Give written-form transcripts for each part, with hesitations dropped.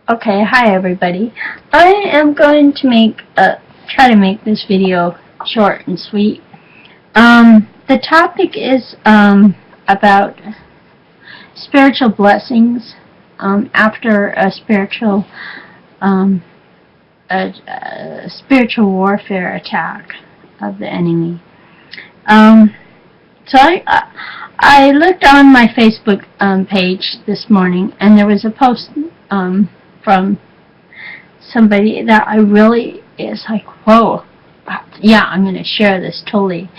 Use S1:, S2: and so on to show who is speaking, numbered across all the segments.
S1: Okay, hi everybody. I am going to try to make this video short and sweet. The topic is about spiritual blessings after um, a spiritual warfare attack of the enemy. So I looked on my Facebook page this morning, and there was a post from somebody that I really is like, whoa, yeah, I'm going to share this totally.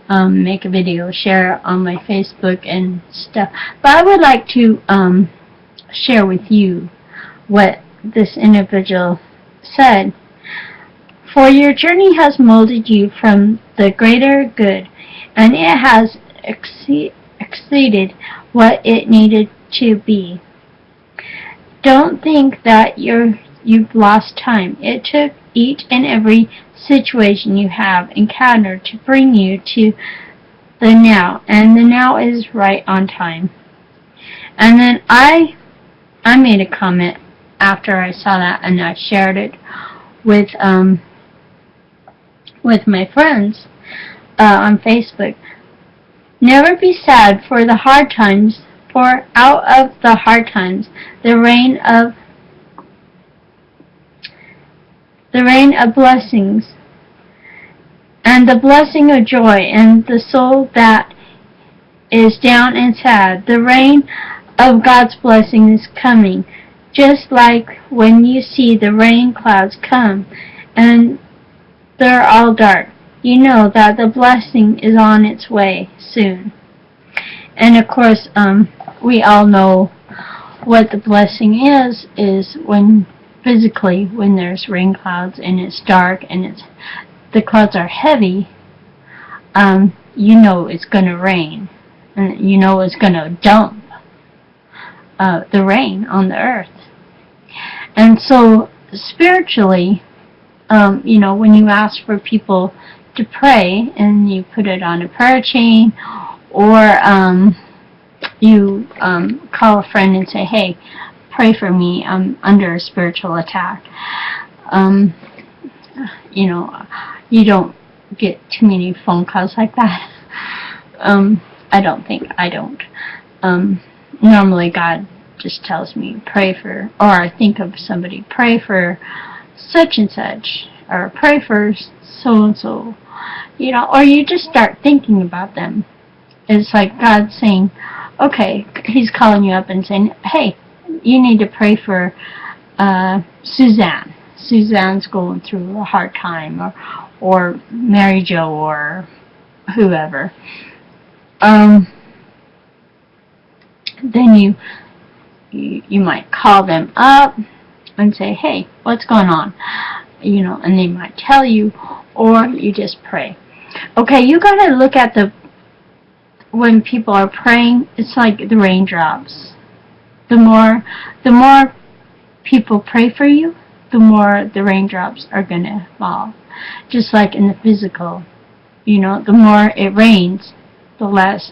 S1: Make a video, share it on my Facebook and stuff. But I would like to share with you what this individual said. For your journey has molded you from the greater good, and it has exceeded what it needed to be. Don't think that you've lost time. It took each and every situation you have encountered to bring you to the now, and the now is right on time. And then I made a comment after I saw that, and I shared it with my friends on Facebook. Never be sad for the hard times, for out of the hard times the rain of blessings, and the blessing of joy, and the soul that is down and sad. The rain of God's blessing is coming, just like when you see the rain clouds come and they're all dark. You know that the blessing is on its way soon. And of course, we all know what the blessing is when physically, when there's rain clouds and it's dark and the clouds are heavy, you know it's going to rain, and you know it's going to dump the rain on the earth. And so spiritually, when you ask for people to pray and you put it on a prayer chain, or you call a friend and say, hey, pray for me, I'm under a spiritual attack. You don't get too many phone calls like that. I don't. Normally God just tells me, pray for, or I think of somebody, pray for such and such, or pray for so and so, or you just start thinking about them. It's like God saying, okay, He's calling you up and saying, hey, you need to pray for Suzanne. Suzanne's going through a hard time, or Mary Jo, or whoever. Then you might call them up and say, hey, what's going on? And they might tell you, or you just pray. Okay, you gotta look at when people are praying, it's like the raindrops. The more people pray for you, the more the raindrops are gonna fall. Just like in the physical, the more it rains, the less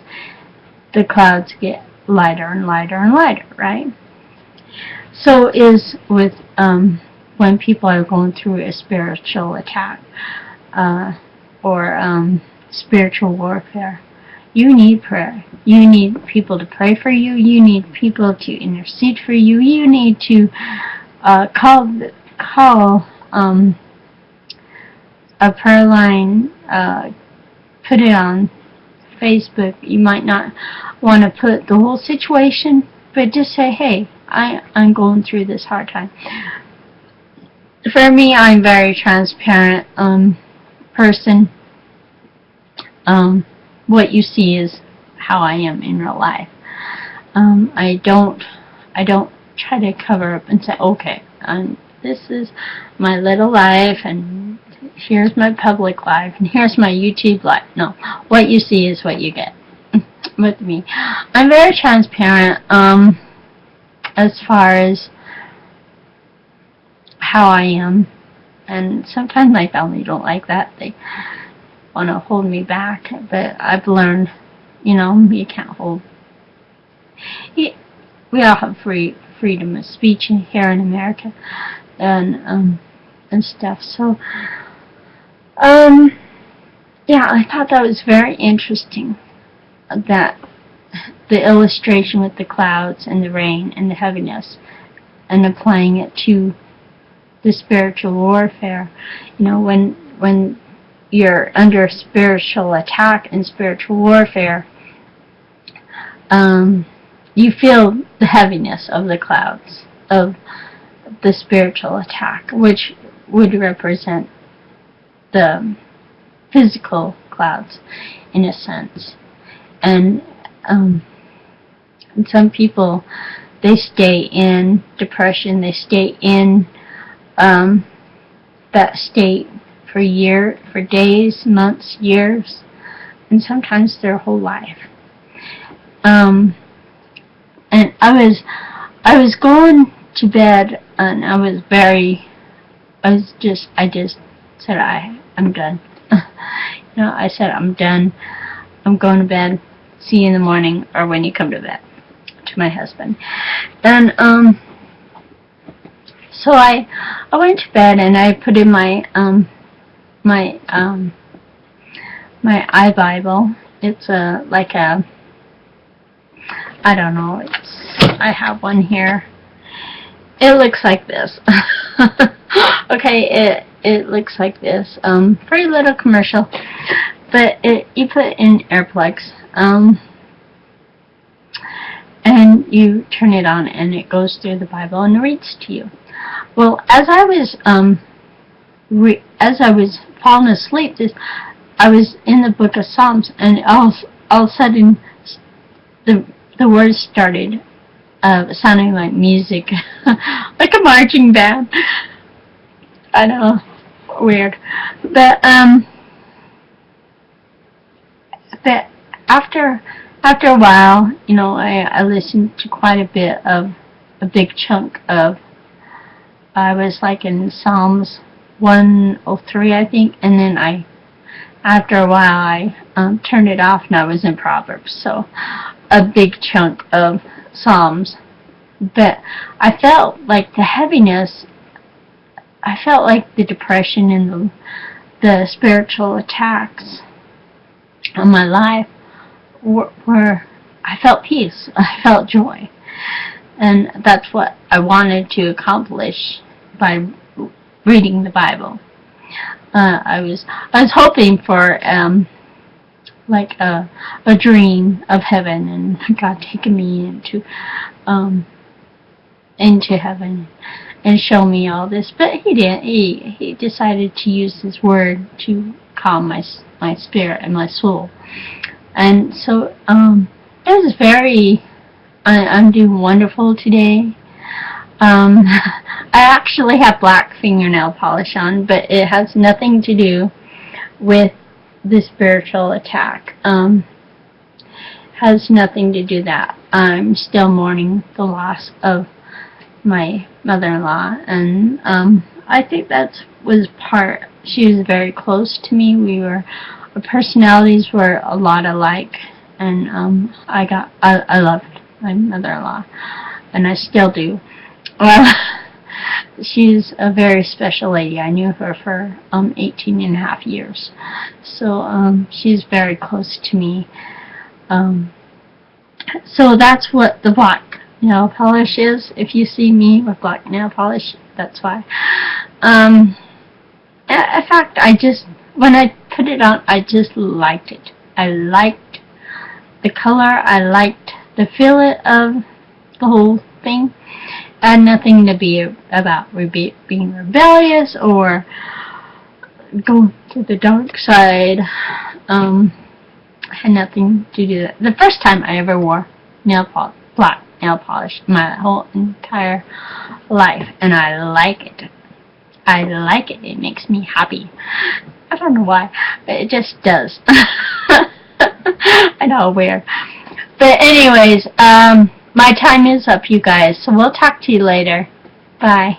S1: the clouds get lighter and lighter and lighter, right? So is with when people are going through a spiritual attack or spiritual warfare. You need prayer. You need people to pray for you. You need people to intercede for you. You need to call a prayer line, put it on Facebook. You might not want to put the whole situation, but just say, hey, I'm going through this hard time. For me, I'm a very transparent person. What you see is how I am in real life. I don't try to cover up and say, okay, this is my little life, and here's my public life, and here's my YouTube life. No, what you see is what you get. With me, I'm very transparent as far as how I am, and sometimes my family don't like that. They want to hold me back, but I've learned, you can't hold. We all have free freedom of speech here in America, and stuff. So, yeah, I thought that was very interesting, that the illustration with the clouds and the rain and the heaviness, and applying it to the spiritual warfare. You know, when you're under spiritual attack and spiritual warfare, you feel the heaviness of the clouds, of the spiritual attack, which would represent the physical clouds, in a sense. And some people, they stay in depression, they stay in that state for days, months, years, and sometimes their whole life. And I was going to bed, and I just said, I'm done. You know, I said, I'm done. I'm going to bed. See you in the morning, or when you come to bed, to my husband. And so I went to bed, and I put in my my iBible. It's I don't know, I have one here. It looks like this. Okay, it looks like this. Pretty little commercial, but you put in earplugs, and you turn it on, and it goes through the Bible and reads to you. Well, as I was falling asleep, I was in the book of Psalms, and all of a sudden the words started sounding like music, like a marching band. I know, weird. But after a while, you know, I listened to quite a bit of a big chunk of. I was like in Psalms 103, I think, and then after a while, I turned it off, and I was in Proverbs. So a big chunk of Psalms. But I felt like the heaviness, I felt like the depression and the spiritual attacks on my life were I felt peace, I felt joy. And that's what I wanted to accomplish by reading the Bible. I was hoping for like a dream of heaven, and God taking me into heaven and show me all this, but He didn't. He decided to use His Word to calm my spirit and my soul, and so it was very. I'm doing wonderful today. I actually have black fingernail polish on, but it has nothing to do with the spiritual attack. Has nothing to do with that. I'm still mourning the loss of my mother-in-law, and I think that was part. She was very close to me. Our personalities were a lot alike, and I loved my mother-in-law, and I still do. Well, she's a very special lady. I knew her for 18 and a half years, so she's very close to me. So that's what the black nail polish is. If you see me with black nail polish, that's why. In fact, when I put it on, I just liked it. I liked the color. I liked the feel of the whole thing. I had nothing to be about being rebellious or going to the dark side. I had nothing to do with that. The first time I ever wore black nail polish my whole entire life, and I like it. I like it. It makes me happy. I don't know why, but it just does. I know, weird. But anyways, my time is up, you guys, so we'll talk to you later. Bye.